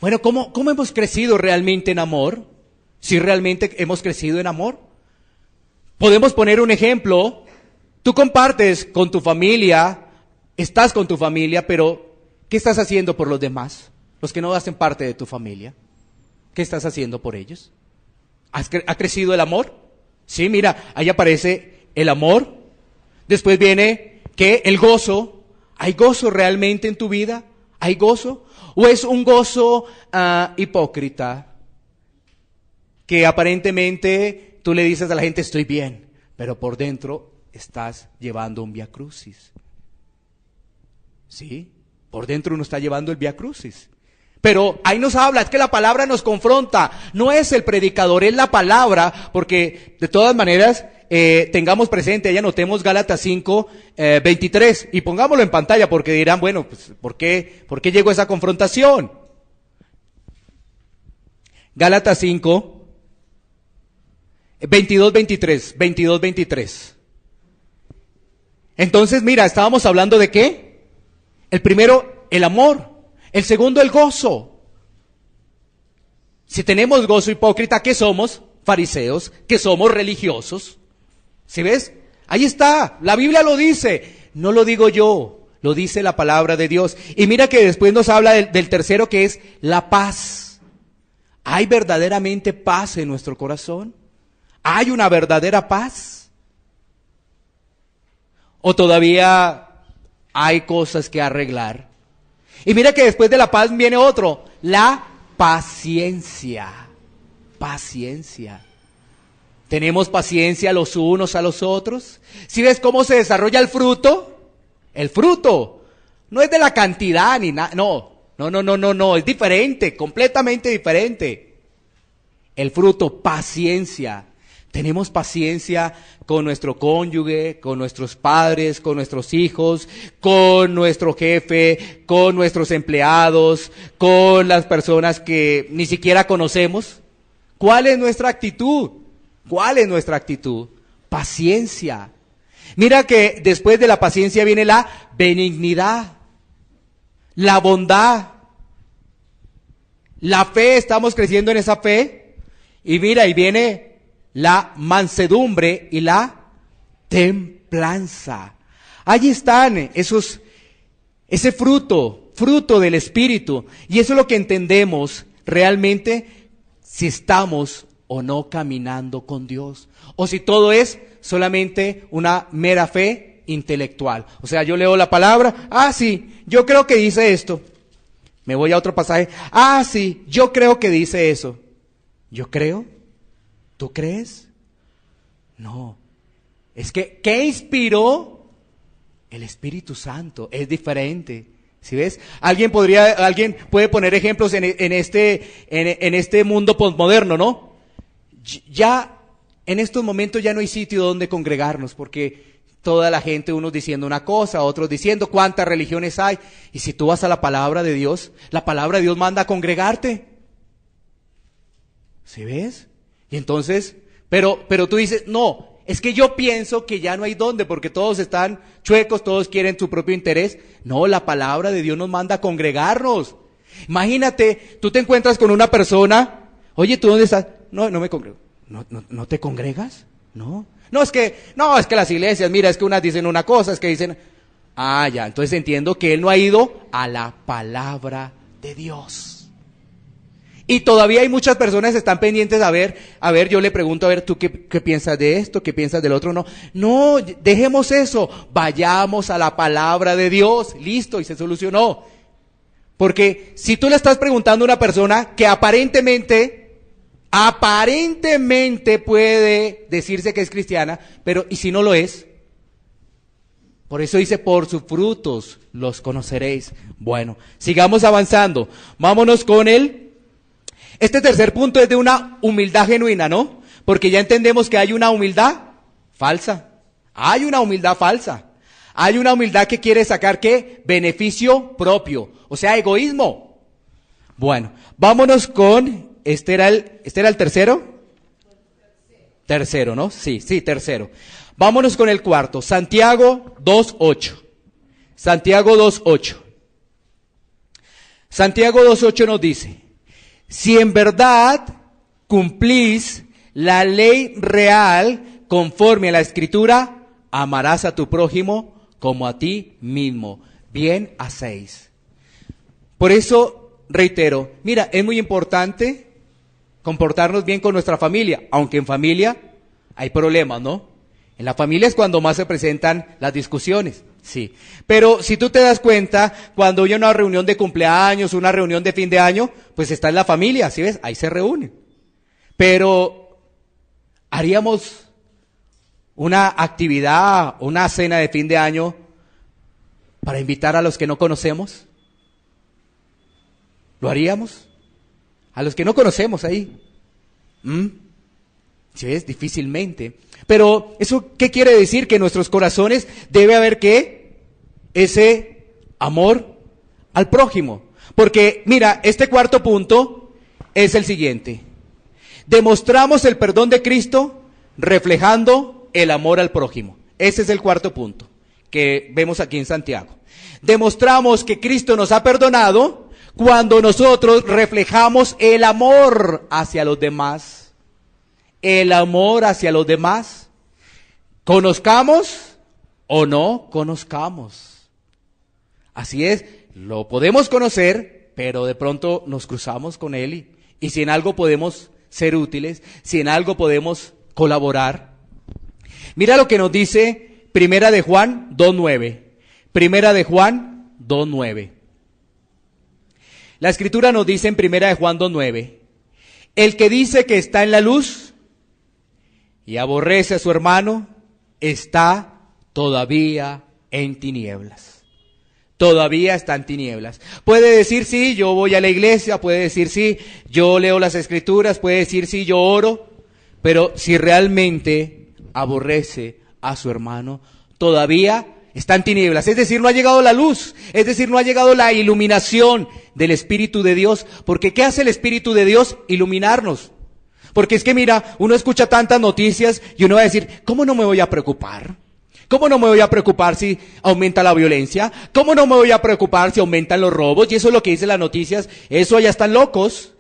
Bueno, ¿cómo hemos crecido realmente en amor? Si realmente hemos crecido en amor. Podemos poner un ejemplo. Tú compartes con tu familia, estás con tu familia, pero ¿qué estás haciendo por los demás? Los que no hacen parte de tu familia. ¿Qué estás haciendo por ellos? ¿Ha crecido el amor? Sí, mira, ahí aparece el amor. Después viene, ¿qué? El gozo. ¿Hay gozo realmente en tu vida? ¿Hay gozo? ¿O es un gozo hipócrita? Que aparentemente tú le dices a la gente, estoy bien, pero por dentro estás llevando un viacrucis. ¿Sí? Por dentro uno está llevando el viacrucis. Pero ahí nos habla, es que la palabra nos confronta, no es el predicador, es la palabra, porque de todas maneras tengamos presente, ahí anotemos Gálatas 5, 23, y pongámoslo en pantalla, porque dirán, bueno, pues, ¿por qué llegó esa confrontación? Gálatas 5, 22, 23. Entonces, mira, estábamos hablando de ¿qué? El primero, el amor. El segundo, el gozo. Si tenemos gozo hipócrita, ¿qué somos? Fariseos, ¿qué somos? Religiosos. ¿Sí ves? Ahí está, la Biblia lo dice, no lo digo yo, lo dice la palabra de Dios. Y mira que después nos habla del tercero, que es la paz. ¿Hay verdaderamente paz en nuestro corazón? ¿Hay una verdadera paz? ¿O todavía hay cosas que arreglar? Y mira que después de la paz viene otro, la paciencia. paciencia. ¿Tenemos paciencia los unos a los otros? ¿Sí ves cómo se desarrolla el fruto? El fruto no es de la cantidad ni nada, no, es diferente, completamente diferente. El fruto, paciencia. Tenemos paciencia con nuestro cónyuge, con nuestros padres, con nuestros hijos, con nuestro jefe, con nuestros empleados, con las personas que ni siquiera conocemos. ¿Cuál es nuestra actitud? ¿Cuál es nuestra actitud? Paciencia. Mira que después de la paciencia viene la benignidad, la bondad, la fe. Estamos creciendo en esa fe. Y mira, y viene la mansedumbre y la templanza. Allí están ese fruto del Espíritu. Y eso es lo que entendemos realmente si estamos o no caminando con Dios. O si todo es solamente una mera fe intelectual. O sea, yo leo la palabra, sí, yo creo que dice esto. Me voy a otro pasaje, sí, yo creo que dice eso. ¿Yo creo? ¿Tú crees? No. Es que, ¿qué inspiró? El Espíritu Santo. Es diferente. ¿Sí ves? Alguien puede poner ejemplos en este mundo posmoderno, ¿no? Ya, en estos momentos ya no hay sitio donde congregarnos, porque toda la gente, unos diciendo una cosa, otros diciendo cuántas religiones hay. Y si tú vas a la palabra de Dios, la palabra de Dios manda a congregarte. ¿Sí ves? Y entonces, pero tú dices, no, es que yo pienso que ya no hay dónde, porque todos están chuecos, todos quieren su propio interés. No, la palabra de Dios nos manda a congregarnos. Imagínate, tú te encuentras con una persona, oye, ¿tú dónde estás? No me congrego. ¿No te congregas? No, es que las iglesias, mira, es que unas dicen una cosa, es que dicen, ya, entonces entiendo que él no ha ido a la palabra de Dios. Y todavía hay muchas personas que están pendientes a ver, yo le pregunto, ¿tú qué piensas de esto? ¿Qué piensas del otro? No, dejemos eso, vayamos a la palabra de Dios, listo, y se solucionó. Porque si tú le estás preguntando a una persona que aparentemente puede decirse que es cristiana, pero ¿y si no lo es? Por eso dice, por sus frutos los conoceréis. Bueno, sigamos avanzando. Vámonos con este tercer punto es de una humildad genuina, ¿no? Porque ya entendemos que hay una humildad falsa. Hay una humildad falsa. Hay una humildad que quiere sacar, ¿qué? Beneficio propio. O sea, egoísmo. Bueno, vámonos con, ¿este era el tercero? Tercero, ¿no? Sí, tercero. Vámonos con el cuarto. Santiago 2:8. Santiago 2:8. Santiago 2:8 nos dice: si en verdad cumplís la ley real conforme a la Escritura, amarás a tu prójimo como a ti mismo. Bien hacéis. Por eso, reitero, mira, es muy importante comportarnos bien con nuestra familia, aunque en familia hay problemas, ¿no? En la familia es cuando más se presentan las discusiones. Sí, pero si tú te das cuenta, cuando hay una reunión de cumpleaños, una reunión de fin de año, pues está en la familia, ¿sí ves? Ahí se reúnen. Pero, ¿haríamos una actividad, una cena de fin de año para invitar a los que no conocemos? ¿Lo haríamos? A los que no conocemos ahí. ¿Sí ves? Difícilmente. Pero, ¿eso qué quiere decir? Que en nuestros corazones debe haber, ¿qué? Ese amor al prójimo. Porque, mira, este cuarto punto es el siguiente. Demostramos el perdón de Cristo reflejando el amor al prójimo. Ese es el cuarto punto que vemos aquí en Santiago. Demostramos que Cristo nos ha perdonado cuando nosotros reflejamos el amor hacia los demás. El amor hacia los demás, conozcamos o no conozcamos. Así es, lo podemos conocer, pero de pronto nos cruzamos con él y si en algo podemos ser útiles, si en algo podemos colaborar. Mira lo que nos dice Primera de Juan 2:9. Primera de Juan 2:9. La Escritura nos dice en Primera de Juan 2:9: El que dice que está en la luz y aborrece a su hermano, está todavía en tinieblas. Todavía está en tinieblas. Puede decir sí, yo voy a la iglesia, puede decir sí, yo leo las escrituras, puede decir sí, yo oro, pero si realmente aborrece a su hermano, todavía está en tinieblas. Es decir, no ha llegado la luz, es decir, no ha llegado la iluminación del Espíritu de Dios. Porque ¿qué hace el Espíritu de Dios? Iluminarnos. Porque es que mira, uno escucha tantas noticias y uno va a decir, ¿cómo no me voy a preocupar? ¿Cómo no me voy a preocupar si aumenta la violencia? ¿Cómo no me voy a preocupar si aumentan los robos? Y eso es lo que dicen las noticias. Eso ya están locos.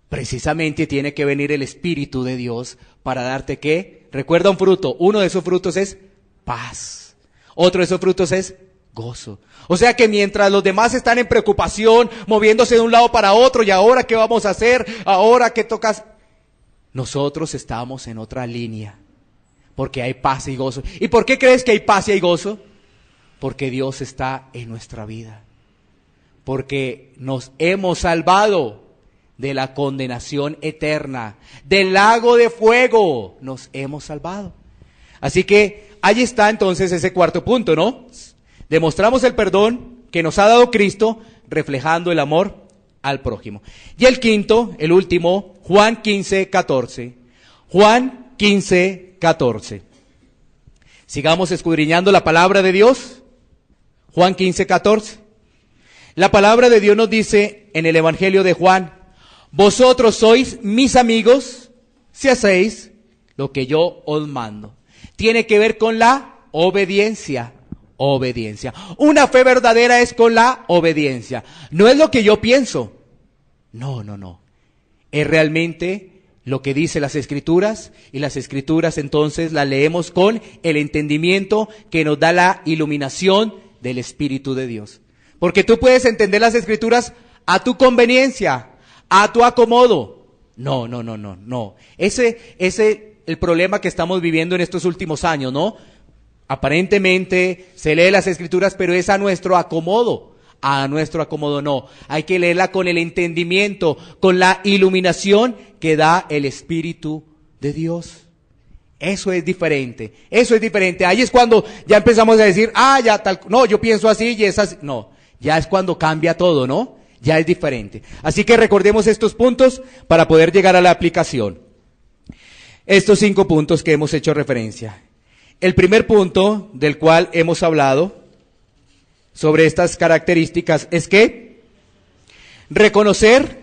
Precisamente tiene que venir el Espíritu de Dios para darte ¿qué? Recuerda un fruto. Uno de esos frutos es paz. Otro de esos frutos es gozo. O sea que mientras los demás están en preocupación, moviéndose de un lado para otro, y ahora qué vamos a hacer, ahora qué tocas, nosotros estamos en otra línea. Porque hay paz y gozo. ¿Y por qué crees que hay paz y hay gozo? Porque Dios está en nuestra vida. Porque nos hemos salvado de la condenación eterna, del lago de fuego, nos hemos salvado. Así que ahí está entonces ese cuarto punto, ¿no? Demostramos el perdón que nos ha dado Cristo, reflejando el amor al prójimo. Y el quinto, el último, Juan 15:14. Juan 15:14. Sigamos escudriñando la palabra de Dios. Juan 15:14. La palabra de Dios nos dice en el Evangelio de Juan: vosotros sois mis amigos si hacéis lo que yo os mando. Tiene que ver con la obediencia. Obediencia. Una fe verdadera es con la obediencia. No es lo que yo pienso. No. Es realmente lo que dice las Escrituras, y las Escrituras entonces las leemos con el entendimiento que nos da la iluminación del Espíritu de Dios. Porque tú puedes entender las Escrituras a tu conveniencia, a tu acomodo. No. Ese es el problema que estamos viviendo en estos últimos años, ¿no? Aparentemente se lee las Escrituras, pero es a nuestro acomodo. A nuestro acomodo no. Hay que leerla con el entendimiento, con la iluminación que da el Espíritu de Dios. Eso es diferente. Ahí es cuando ya empezamos a decir, no, yo pienso así y es así. No, ya es cuando cambia todo, ¿no? Ya es diferente. Así que recordemos estos puntos para poder llegar a la aplicación. Estos 5 puntos que hemos hecho referencia. El primer punto del cual hemos hablado sobre estas características es que reconocer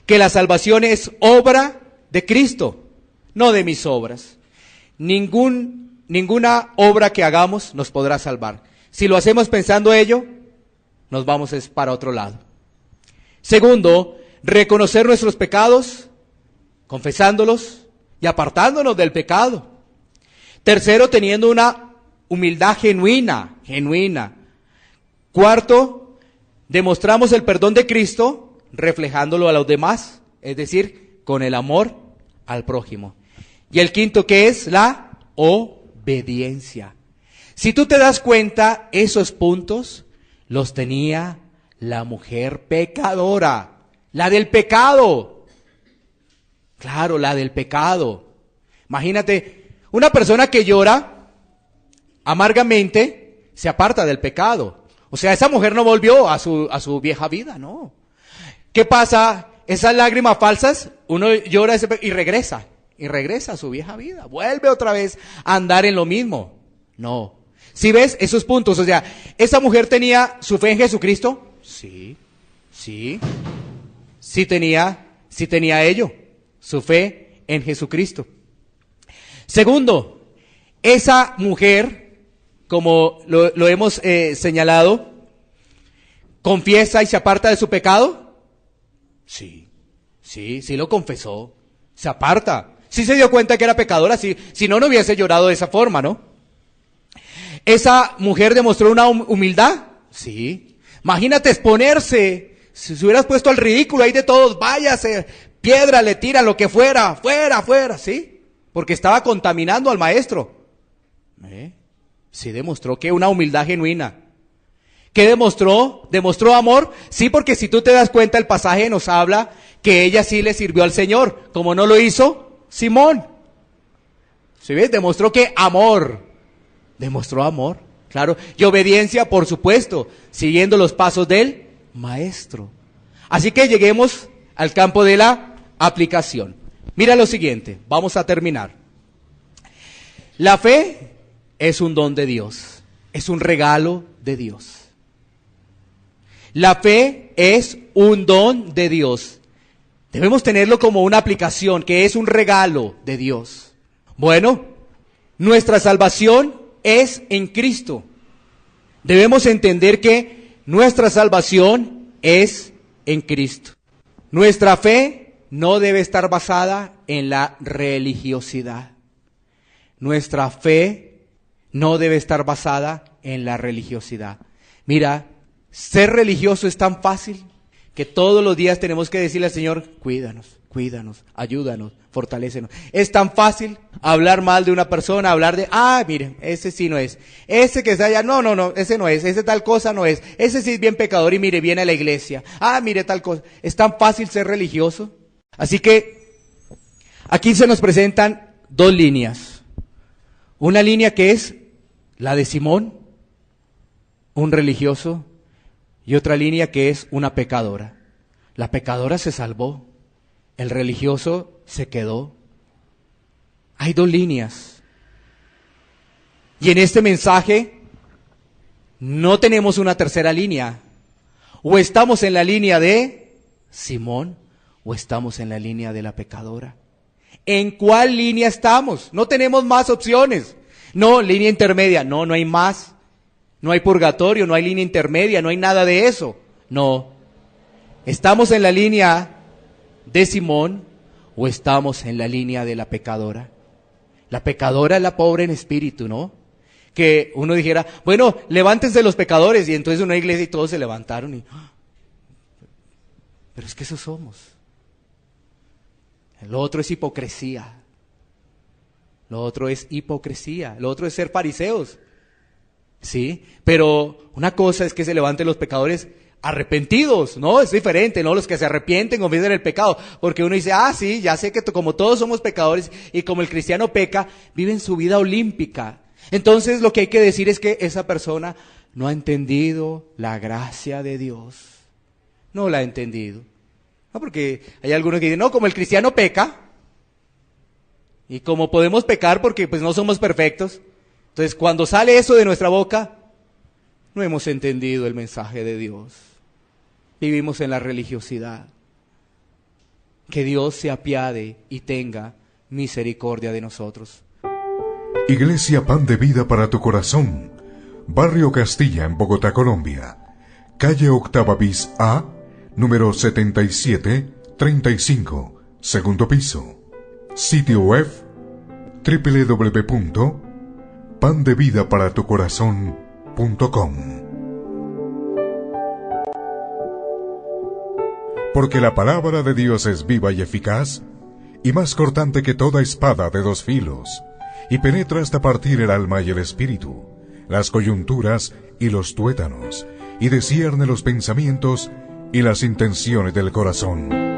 que la salvación es obra de Cristo, no de mis obras. Ninguna obra que hagamos nos podrá salvar. Si lo hacemos pensando ello, nos vamos para otro lado. Segundo, reconocer nuestros pecados, confesándolos y apartándonos del pecado. Tercero, teniendo una humildad genuina. Cuarto, demostramos el perdón de Cristo reflejándolo a los demás, es decir, con el amor al prójimo. Y el quinto, que es la obediencia. Si tú te das cuenta, esos puntos los tenía la mujer pecadora, la del pecado. Claro, la del pecado. Imagínate, una persona que llora amargamente se aparta del pecado. O sea, esa mujer no volvió a su vieja vida, no. ¿Qué pasa? Esas lágrimas falsas, uno llora y regresa a su vieja vida. Vuelve otra vez a andar en lo mismo. No. ¿Sí ves esos puntos? O sea, ¿esa mujer tenía su fe en Jesucristo? Sí tenía ello, su fe en Jesucristo. Segundo, esa mujer, como lo hemos señalado, ¿confiesa y se aparta de su pecado? Sí lo confesó, se aparta. Sí se dio cuenta que era pecadora, si no hubiese llorado de esa forma, ¿no? ¿Esa mujer demostró una humildad? Sí. Imagínate exponerse, si se hubieras puesto al ridículo ahí de todos, váyase, piedra, le tira, lo que fuera, fuera, ¿sí? Porque estaba contaminando al maestro. Sí demostró que una humildad genuina. ¿Qué demostró? ¿Demostró amor? Sí, porque si tú te das cuenta, el pasaje nos habla que ella sí le sirvió al Señor, como no lo hizo Simón. ¿Sí ves? Demostró que amor. Demostró amor, claro. Y obediencia, por supuesto, siguiendo los pasos del Maestro. Así que lleguemos al campo de la aplicación. Mira lo siguiente, vamos a terminar. La fe es un don de Dios, es un regalo de Dios. La fe es un don de Dios. Debemos tenerlo como una aplicación, que es un regalo de Dios. Bueno, nuestra salvación es en Cristo. Debemos entender que nuestra salvación es en Cristo. Nuestra fe no debe estar basada en la religiosidad. Nuestra fe no debe estar basada en la religiosidad. Mira, ser religioso es tan fácil que todos los días tenemos que decirle al Señor, cuídanos, ayúdanos, fortalécenos. Es tan fácil hablar mal de una persona, hablar de, mire, ese sí no es. Ese que está allá, no, ese no es, ese tal cosa no es. Ese sí es bien pecador y mire, viene a la iglesia. Mire tal cosa. Es tan fácil ser religioso. Así que aquí se nos presentan dos líneas. Una línea que es la de Simón, un religioso, y otra línea que es una pecadora. La pecadora se salvó, el religioso se quedó. Hay dos líneas. Y en este mensaje no tenemos una tercera línea. O estamos en la línea de Simón o estamos en la línea de la pecadora. ¿En cuál línea estamos? No tenemos más opciones. No, línea intermedia. No hay más. No hay purgatorio, no hay línea intermedia, no hay nada de eso. No. ¿Estamos en la línea de Simón o estamos en la línea de la pecadora? La pecadora es la pobre en espíritu, ¿no? Que uno dijera, bueno, levántense los pecadores, y entonces una iglesia y todos se levantaron y... Pero es que eso somos. Lo otro es hipocresía. Lo otro es hipocresía. Lo otro es ser fariseos. Sí, pero una cosa es que se levanten los pecadores arrepentidos, ¿no? Es diferente, ¿no? Los que se arrepienten, confiesen el pecado, porque uno dice, sí, ya sé que como todos somos pecadores y como el cristiano peca, viven su vida olímpica. Entonces lo que hay que decir es que esa persona no ha entendido la gracia de Dios. No la ha entendido. No, porque hay algunos que dicen, no, como el cristiano peca, y como podemos pecar porque pues no somos perfectos, entonces, cuando sale eso de nuestra boca, no hemos entendido el mensaje de Dios. Vivimos en la religiosidad. Que Dios se apiade y tenga misericordia de nosotros. Iglesia Pan de Vida para tu Corazón, Barrio Castilla, en Bogotá, Colombia. Calle Octava bis A, número 7735, segundo piso. Sitio web www.pandevidaparatucorazon.com. Porque la palabra de Dios es viva y eficaz, y más cortante que toda espada de dos filos, y penetra hasta partir el alma y el espíritu, las coyunturas y los tuétanos, y discierne los pensamientos y las intenciones del corazón.